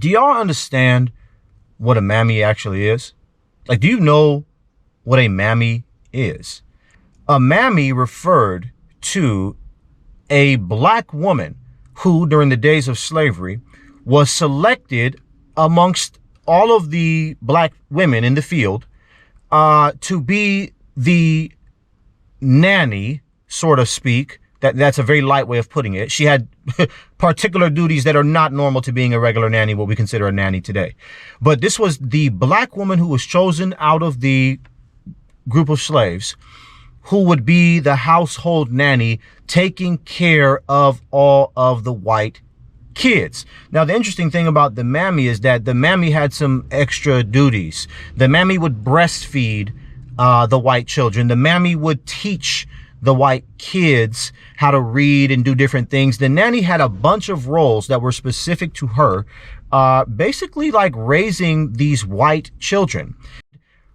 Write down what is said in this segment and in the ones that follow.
Do y'all understand what a mammy actually is? Like, do you know what a mammy is? A mammy referred to a black woman who, during the days of slavery, was selected amongst all of the black women in the field to be the nanny, so to speak. That's a very light way of putting it. She had particular duties that are not normal to being a regular nanny, what we consider a nanny today. But this was the black woman who was chosen out of the group of slaves, who would be the household nanny, taking care of all of the white kids. Now, the interesting thing about the mammy is that the mammy had some extra duties. The mammy would breastfeed the white children. The mammy would teach the white kids how to read and do different things. The nanny had a bunch of roles that were specific to her, basically like raising these white children.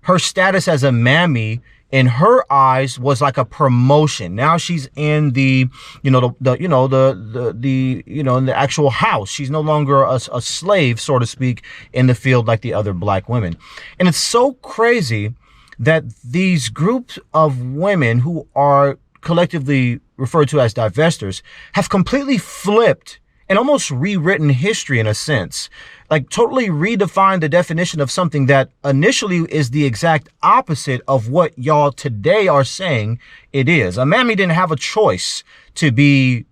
Her status as a mammy in her eyes was like a promotion. Now she's in the, in the actual house. She's no longer a slave, so to speak, in the field like the other black women. And it's so crazy that these groups of women who are collectively referred to as divesters have completely flipped and almost rewritten history in a sense, like totally redefined the definition of something that initially is the exact opposite of what y'all today are saying it is. A mammy didn't have a choice to be,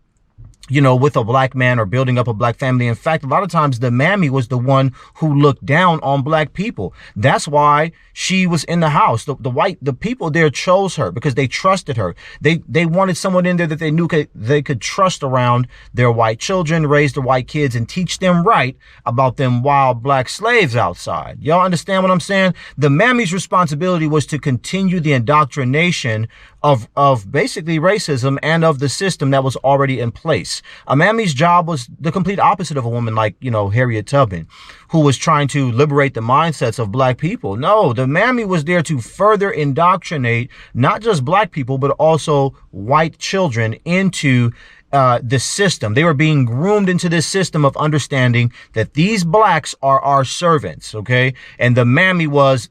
with a black man or building up a black family. In fact, a lot of times the mammy was the one who looked down on black people. That's why she was in the house. The people there chose her because they trusted her. They wanted someone in there that they knew they could trust around their white children, raise the white kids, and teach them right about them wild black slaves outside. Y'all understand what I'm saying? The mammy's responsibility was to continue the indoctrination of basically racism and of the system that was already in place. A mammy's job was the complete opposite of a woman like, Harriet Tubman, who was trying to liberate the mindsets of black people. No, the mammy was there to further indoctrinate not just black people, but also white children into the system. They were being groomed into this system of understanding that these blacks are our servants, okay? And the mammy was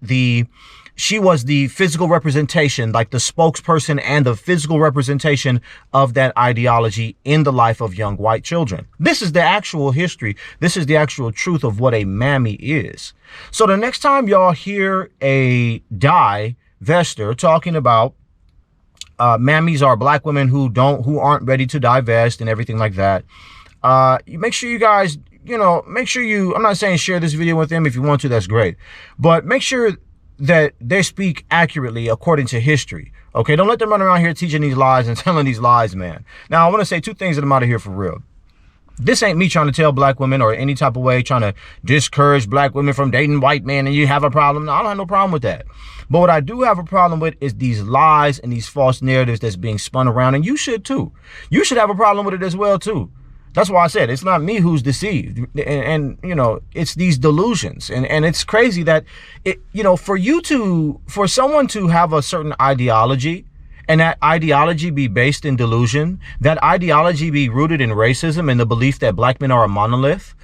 she was the physical representation, like the spokesperson and the physical representation of that ideology in the life of young white children. This is the actual history. This is the actual truth of what a mammy is. So the next time y'all hear a divester talking about mammies are black women who aren't ready to divest and everything like that, you make sure you guys, I'm not saying share this video with them. If you want to, that's great. But make sure that they speak accurately according to history. Okay, don't let them run around here teaching these lies and telling these lies, man. Now, I want to say two things that I'm out of here for real. This ain't me trying to tell black women or any type of way trying to discourage black women from dating white men and you have a problem. No, I don't have no problem with that. But what I do have a problem with is these lies and these false narratives that's being spun around. And you should too. You should have a problem with it as well too. That's why I said it's not me who's deceived. And it's these delusions. And it's crazy that, for someone to have a certain ideology and that ideology be based in delusion, that ideology be rooted in racism and the belief that black men are a monolith,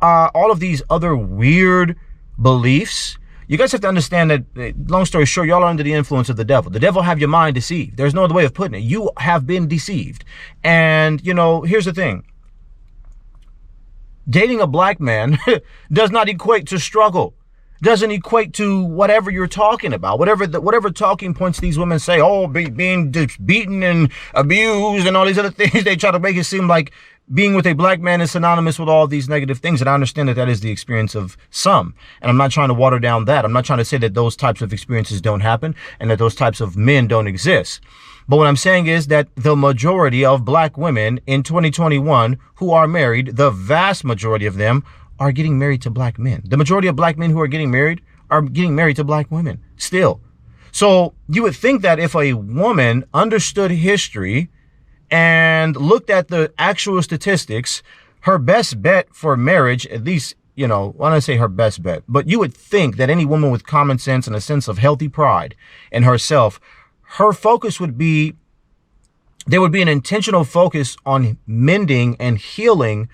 all of these other weird beliefs, you guys have to understand that, long story short, y'all are under the influence of the devil. The devil have your mind deceived. There's no other way of putting it. You have been deceived. And, here's the thing. Dating a black man does not equate to struggle. Doesn't equate to whatever you're talking about. Whatever talking points these women say, being beaten and abused and all these other things, they try to make it seem like being with a black man is synonymous with all these negative things. And I understand that is the experience of some. And I'm not trying to water down that. I'm not trying to say that those types of experiences don't happen and that those types of men don't exist. But what I'm saying is that the majority of black women in 2021 who are married, the vast majority of them are getting married to black men. The majority of black men who are getting married to black women still. So you would think that if a woman understood history and looked at the actual statistics, her best bet for marriage, at least, when I say her best bet, but you would think that any woman with common sense and a sense of healthy pride in herself, her focus would be, there would be an intentional focus on mending and healing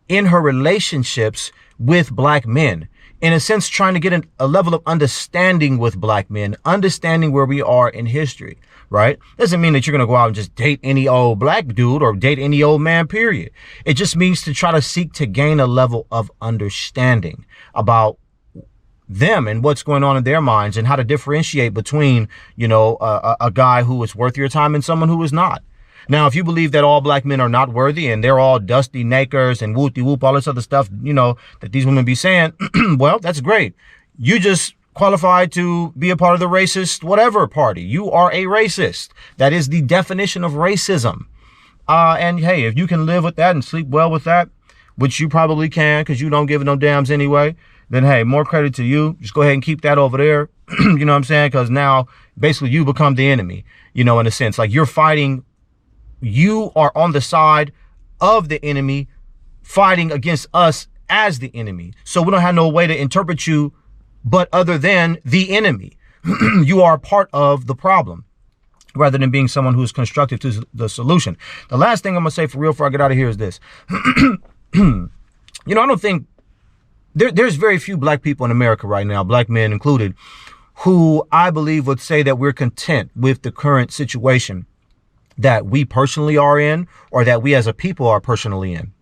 in her relationships with black men. In a sense, trying to get a level of understanding with black men, understanding where we are in history, right? Doesn't mean that you're going to go out and just date any old black dude or date any old man, period. It just means to try to seek to gain a level of understanding about them and what's going on in their minds and how to differentiate between, you know, a guy who is worth your time and someone who is not. Now, if you believe that all black men are not worthy and they're all dusty nakers and whoop-de-whoop, all this other stuff, you know, that these women be saying, well, that's great. You just qualified to be a part of the racist whatever party. You are a racist. That is the definition of racism. And hey, if you can live with that and sleep well with that, which you probably can because you don't give no damns anyway, then hey, more credit to you. Just go ahead and keep that over there. You know what I'm saying? Because now basically you become the enemy, you know, in a sense, like you're fighting. You are on the side of the enemy, fighting against us as the enemy. So we don't have no way to interpret you, but other than the enemy. You are part of the problem rather than being someone who is constructive to the solution. The last thing I'm going to say for real before I get out of here is this. You know, I don't think there's very few black people in America right now, black men included, who I believe would say that we're content with the current situation that we personally are in or that we as a people are personally in.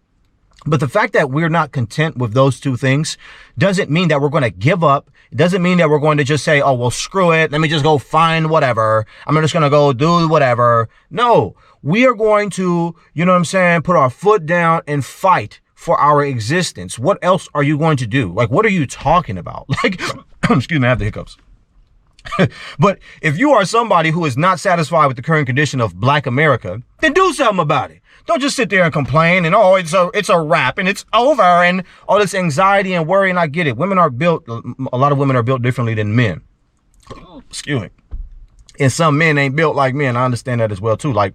But the fact that we're not content with those two things doesn't mean that we're going to give up. It doesn't mean that we're going to just say, oh, well, screw it. Let me just go find whatever. I'm just going to go do whatever. No, we are going to, you know what I'm saying, put our foot down and fight for our existence. What else are you going to do? Like, what are you talking about? Like, excuse me, I have the hiccups. But if you are somebody who is not satisfied with the current condition of black America, then do something about it. Don't just sit there and complain and, oh, it's a wrap and it's over and all this anxiety and worry. And I get it. Women are built, a lot of women are built differently than men. Excuse me. And some men ain't built like men. I understand that as well, too. Like,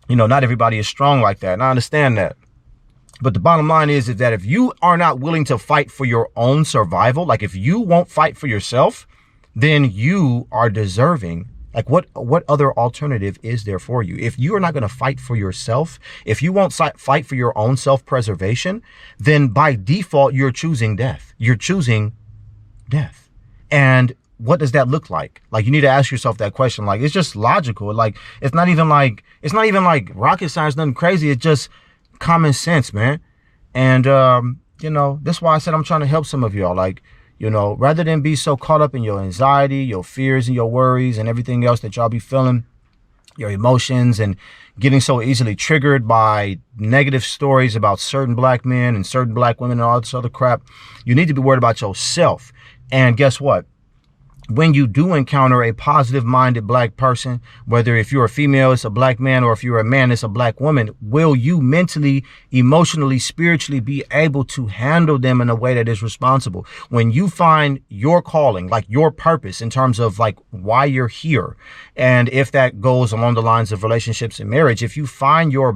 you know, not everybody is strong like that. And I understand that. But the bottom line is that if you are not willing to fight for your own survival, like if you won't fight for yourself, then you are deserving. Like what other alternative is there for you? If you are not going to fight for yourself, if you won't fight for your own self-preservation, then by default, you're choosing death. You're choosing death. And what does that look like? Like, you need to ask yourself that question. Like, it's just logical. Like, it's not even like rocket science, nothing crazy. It's just common sense, man. And, you know, that's why I said I'm trying to help some of y'all. Like, you know, rather than be so caught up in your anxiety, your fears and your worries and everything else that y'all be feeling, your emotions, and getting so easily triggered by negative stories about certain black men and certain black women and all this other crap, you need to be worried about yourself. And guess what? When you do encounter a positive minded black person, whether if you're a female, it's a black man, or if you're a man, it's a black woman, will you mentally, emotionally, spiritually be able to handle them in a way that is responsible? When you find your calling, like your purpose in terms of like why you're here, and if that goes along the lines of relationships and marriage, if you find your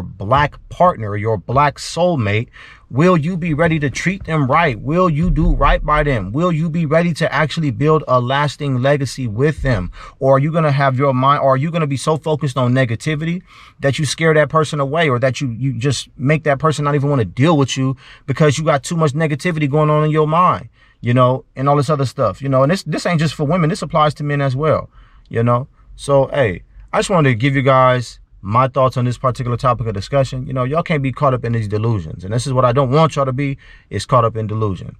black partner, your black soulmate, will you be ready to treat them right? Will you do right by them? Will you be ready to actually build a lasting legacy with them? Or are you going to have your mind, or are you going to be so focused on negativity that you scare that person away, or that you just make that person not even want to deal with you because you got too much negativity going on in your mind, you know, and all this other stuff, you know, and this ain't just for women. This applies to men as well, you know? So, hey, I just wanted to give you guys my thoughts on this particular topic of discussion. You know, y'all can't be caught up in these delusions. And this is what I don't want y'all to be, is caught up in delusion.